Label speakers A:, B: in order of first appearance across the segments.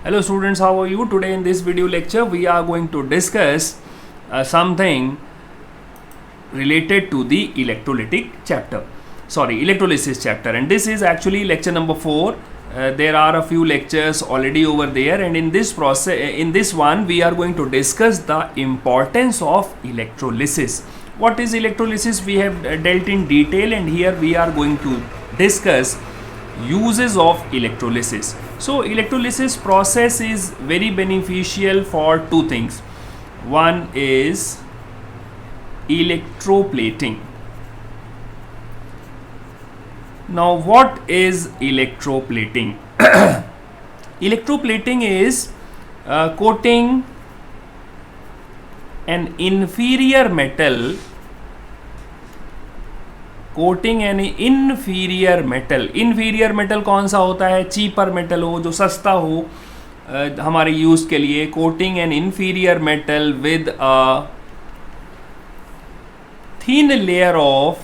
A: Hello students, how are you? Today in this video lecture we are going to discuss something related to the electrolytic chapter. Sorry, electrolysis chapter, and this is actually lecture number 4. There are a few lectures already over there, and in this one we are going to discuss the importance of electrolysis. What is electrolysis? We have dealt in detail, and here we are going to discuss uses of electrolysis. So electrolysis process is very beneficial for two things. One is electroplating. Now what is electroplating? Electroplating is coating an inferior metal inferior metal कौन सा होता है? Cheaper metal हो, जो सस्ता हो हमारे use के लिए. Coating an inferior metal with a thin layer of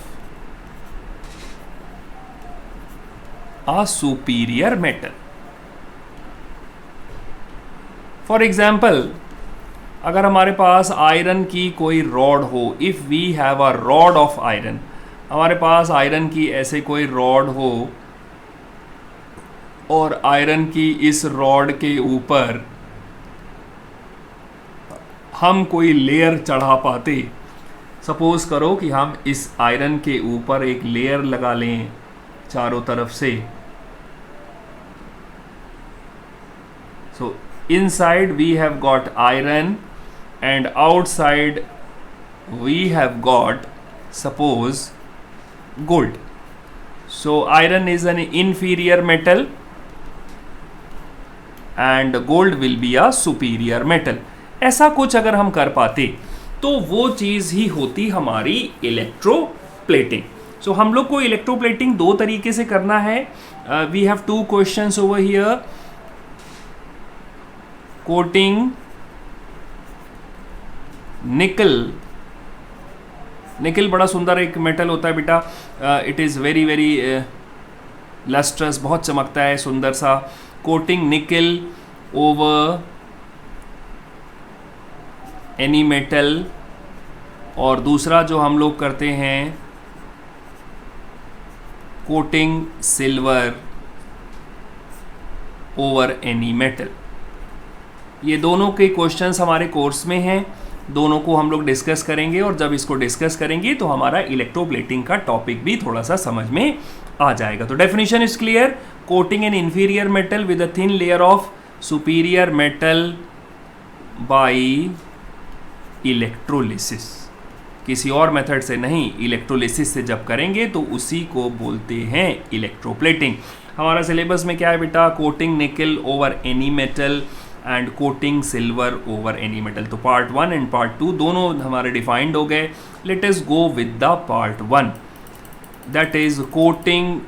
A: a superior metal. For example, अगर हमारे पास आयरन की कोई रॉड हो, if we have a rod of iron, हमारे पास आयरन की ऐसे कोई रॉड हो और आयरन की इस रॉड के ऊपर हम कोई लेयर चढ़ा पाते. सपोज करो कि हम इस आयरन के ऊपर एक लेयर लगा लें चारों तरफ से. So inside we have got iron and outside we have got suppose gold. So iron is an inferior metal and gold will be a superior metal. ऐसा कुछ अगर हम कर पाते तो वो चीज़ ही होती हमारी इलेक्ट्रोप्लेटिंग. सो हम लोग को इलेक्ट्रोप्लेटिंग दो तरीके से करना है. We have two questions over here. Coating nickel बड़ा सुंदर एक मेटल होता है बेटा. It is very very lustrous, बहुत चमकता है, सुंदर सा. Coating nickel over any metal. और दूसरा जो हम लोग करते हैं, coating silver over any metal. ये दोनों के क्वेश्चंस हमारे कोर्स में हैं. दोनों को हम लोग डिस्कस करेंगे, और जब इसको डिस्कस करेंगे तो हमारा इलेक्ट्रोप्लेटिंग का टॉपिक भी थोड़ा सा समझ में आ जाएगा. तो definition is clear. Coating N inferior metal with a thin layer of superior metal by electrolysis. किसी और मेथड से नहीं, इलेक्ट्रोलिसिस से जब करेंगे तो उसी को बोलते हैं इलेक्ट्रोप्लेटिंग. हमारा सिलेबस में क्या है बेटा? Coating nickel over any metal and coating silver over any metal. तो पार्ट 1 एंड पार्ट 2 दोनों हमारे डिफाइंड हो गए. Let us go with the part 1, that is coating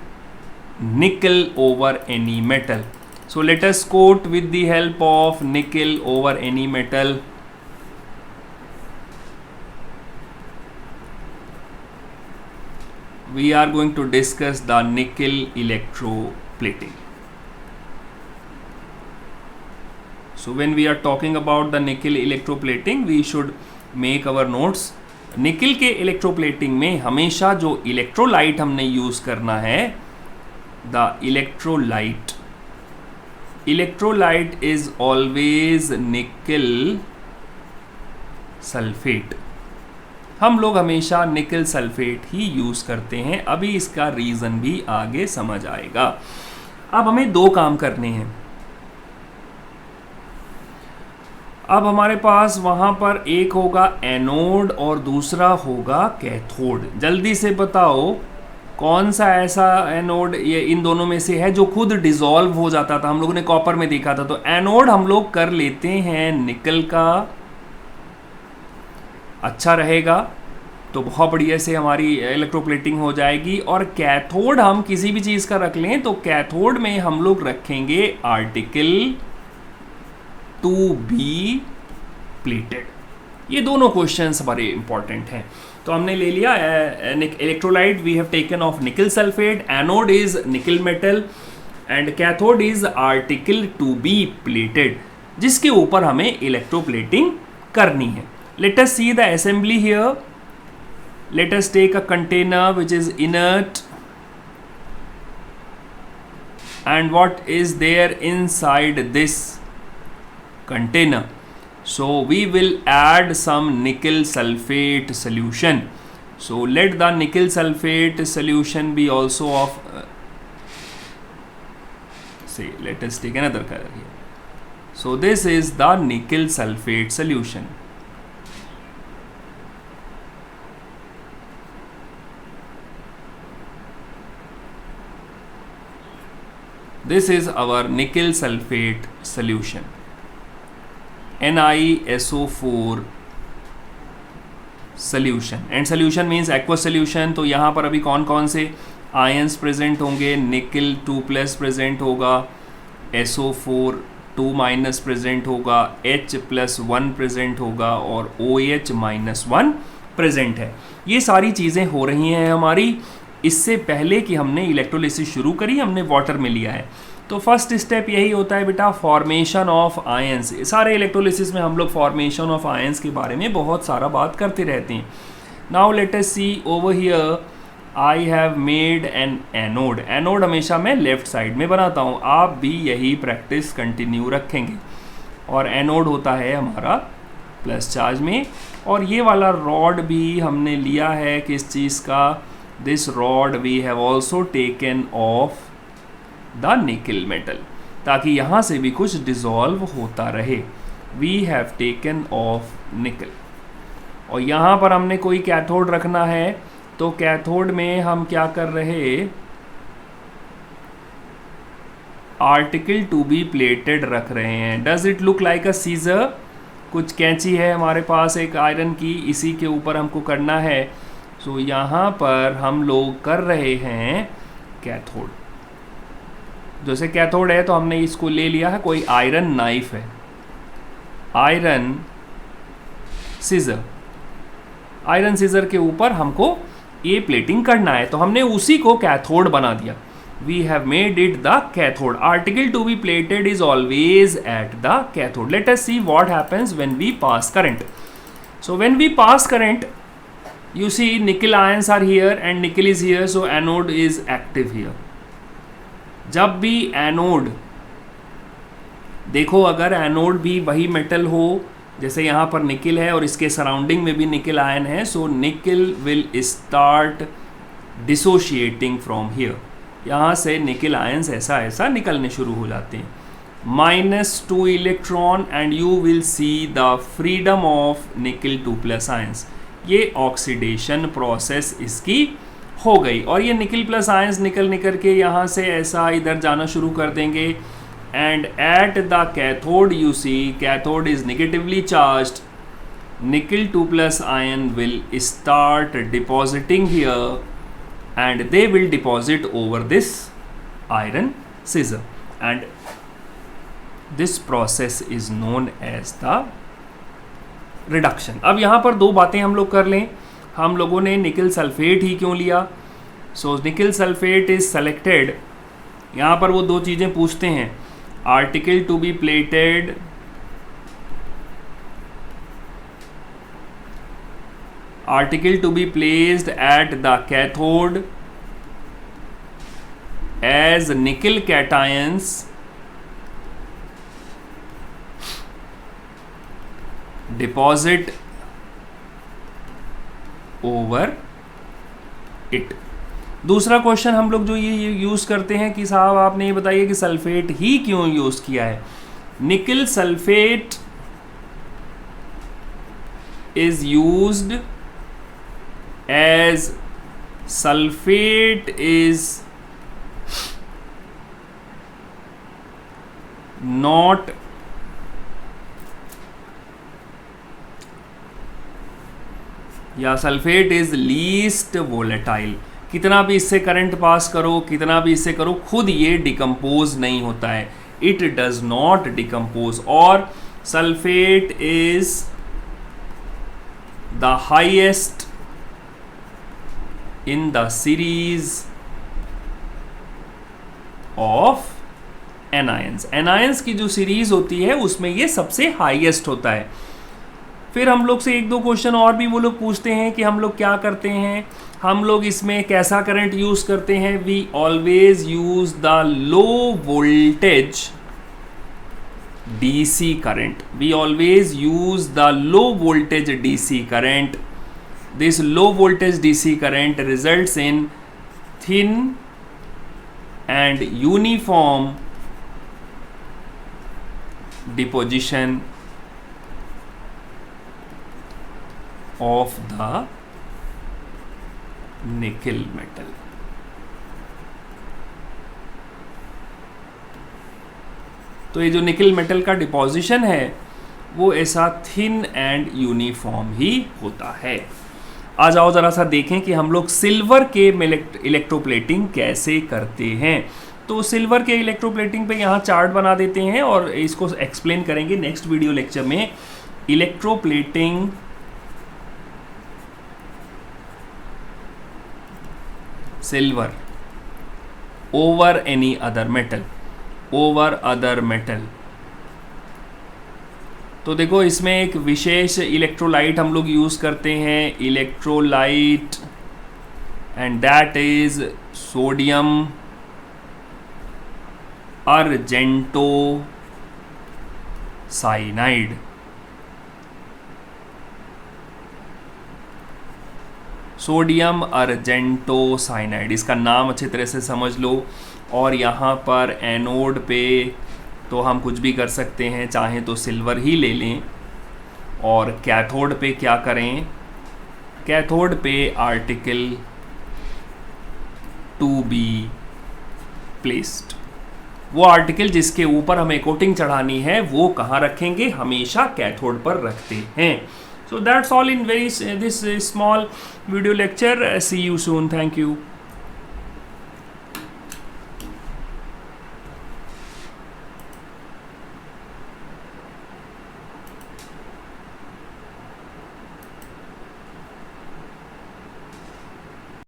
A: nickel over any metal. So let us coat with the help of nickel over any metal. We are going to discuss the nickel electroplating. So when we are talking about the nickel electroplating, we should make our notes. निकल के electroplating में हमेशा जो electrolyte हमने use करना है, the electrolyte is always निकल sulphate. हम लोग हमेशा निकल सल्फेट ही यूज करते हैं. अभी इसका रीजन भी आगे समझ आएगा. अब हमें दो काम करने हैं. अब हमारे पास वहां पर एक होगा एनोड और दूसरा होगा कैथोड. जल्दी से बताओ कौन सा ऐसा एनोड ये इन दोनों में से है जो खुद डिसॉल्व हो जाता था? हम लोगों ने कॉपर में देखा था. तो एनोड हम लोग कर लेते हैं निकल का. अच्छा रहेगा, तो बहुत बढ़िया से हमारी इलेक्ट्रोप्लेटिंग हो जाएगी. और कैथोड हम किसी भी चीज़ का रख लें तो कैथोड में हम लोग रखेंगे आर्टिकल टू बी प्लेटेड. ये दोनों क्वेश्चंस बड़े इंपॉर्टेंट हैं. तो हमने ले लिया electrolyte we have taken of nickel sulphate. Anode is nickel metal and cathode is article to be plated, जिसके ऊपर हमें इलेक्ट्रोप्लेटिंग करनी है. Let us see the assembly here. Let us take a container which is inert, and what is there inside this container? So we will add some nickel sulfate solution. So let the nickel sulfate solution be also of say, let us take another color here. So this is the nickel sulfate solution. This is our nickel sulfate solution, NiSO4 solution. And solution means aqueous solution. तो यहाँ पर अभी कौन कौन से ions present होंगे? निकल 2+ present होगा, SO4 2- प्रेजेंट होगा, H+1 प्रेजेंट होगा और OH-1 प्रेजेंट है. ये सारी चीज़ें हो रही हैं हमारी. इससे पहले कि हमने इलेक्ट्रोलिसिस शुरू करी, हमने वाटर में लिया है. तो फर्स्ट स्टेप यही होता है बेटा, फॉर्मेशन ऑफ आयंस. सारे इलेक्ट्रोलिसिस में हम लोग फॉर्मेशन ऑफ आयंस के बारे में बहुत सारा बात करते रहते हैं. Now let us see over here, I have made an anode. Anode हमेशा मैं लेफ्ट साइड में बनाता हूँ, आप भी यही प्रैक्टिस कंटिन्यू रखेंगे. और एनोड होता है हमारा प्लस चार्ज में. और ये वाला रॉड भी हमने लिया है किस चीज़ का? This rod we have also taken off the nickel metal, ताकि यहाँ से भी कुछ डिसॉल्व होता रहे. We have taken off nickel. और यहाँ पर हमने कोई कैथोड रखना है, तो कैथोड में हम क्या कर रहे? आर्टिकल टू बी प्लेटेड रख रहे हैं. Does it look like a seizure? कुछ कैंची है हमारे पास एक आयरन की, इसी के ऊपर हमको करना है. सो यहाँ पर हम लोग कर रहे हैं कैथोड. जैसे कैथोड है तो हमने इसको ले लिया है, कोई आयरन नाइफ है, आयरन सीजर. आयरन सीजर के ऊपर हमको ये प्लेटिंग करना है, तो हमने उसी को कैथोड बना दिया. We have made it the cathode. Article to be plated is always at the cathode. Let us see what happens when we pass current. So when we pass current, you see nickel ions are here and nickel is here, so anode is active here. जब भी anode, देखो अगर anode भी वही metal हो, जैसे यहाँ पर निकल है और इसके सराउंडिंग में भी निकल आयन है, सो निकल विल स्टार्ट डिसोशिएटिंग फ्रॉम हियर. यहाँ से निकल आयंस ऐसा ऐसा निकलने शुरू हो जाते हैं. -2 electron and you will see the freedom of निकल 2+ आयंस. ये ऑक्सीडेशन प्रोसेस इसकी हो गई. और ये निकल प्लस आयंस निकल के यहाँ से ऐसा इधर जाना शुरू कर देंगे. And at the cathode you see, cathode is negatively charged. Nickel 2+ ion will start depositing here and they will deposit over this iron scissor. And this process is known as the reduction. अब यहाँ पर दो बातें हम लोग कर लें. हम लोगों ने निकल सल्फेट ही क्यों लिया? सो निकल सल्फेट इज सेलेक्टेड. यहाँ पर वो दो चीज़ें पूछते हैं, article to be plated, article to be placed at the cathode as nickel cations deposit over it. दूसरा क्वेश्चन हम लोग जो ये यूज़ करते हैं कि साहब आपने ये बताइए कि सल्फेट ही क्यों यूज़ किया है. Nickel sulphate is used as sulphate is not या सल्फेट इज लीस्ट वोलेटाइल. कितना भी इससे करंट पास करो, कितना भी इससे करो, खुद ये डिकम्पोज नहीं होता है. It does not decompose. और sulphate is the highest in the series of anions. Anions की जो सीरीज होती है उसमें ये सबसे हाईएस्ट होता है। फिर हम लोग से एक दो क्वेश्चन और भी वो लोग पूछते हैं कि हम लोग क्या करते हैं, हम लोग इसमें कैसा करंट यूज करते हैं। We always use the low voltage DC current. We always use the low voltage DC current. This low voltage DC current results in thin and uniform deposition of the nickel metal. तो ये जो nickel metal का deposition है वो ऐसा thin and uniform ही होता है। आ जाओ ज़रा सा देखें कि हम लोग सिल्वर के इलेक्ट्रोप्लेटिंग कैसे करते हैं। तो सिल्वर के इलेक्ट्रोप्लेटिंग पे यहाँ चार्ट बना देते हैं और इसको एक्सप्लेन करेंगे नेक्स्ट वीडियो लेक्चर में। Electroplating silver over any other metal, over other metal. तो देखो इसमें एक विशेष इलेक्ट्रोलाइट हम लोग यूज करते हैं, electrolyte, and that is sodium argento cyanide. Sodium argento cyanide, इसका नाम अच्छी तरह से समझ लो। और यहाँ पर एनोड पे तो हम कुछ भी कर सकते हैं, चाहें तो सिल्वर ही ले लें। और कैथोड पे क्या करें, कैथोड पे आर्टिकल टू बी प्लेस्ड, वो आर्टिकल जिसके ऊपर हमें कोटिंग चढ़ानी है वो कहाँ रखेंगे, हमेशा कैथोड पर रखते हैं। So that's all in this small video lecture. See you soon. Thank you.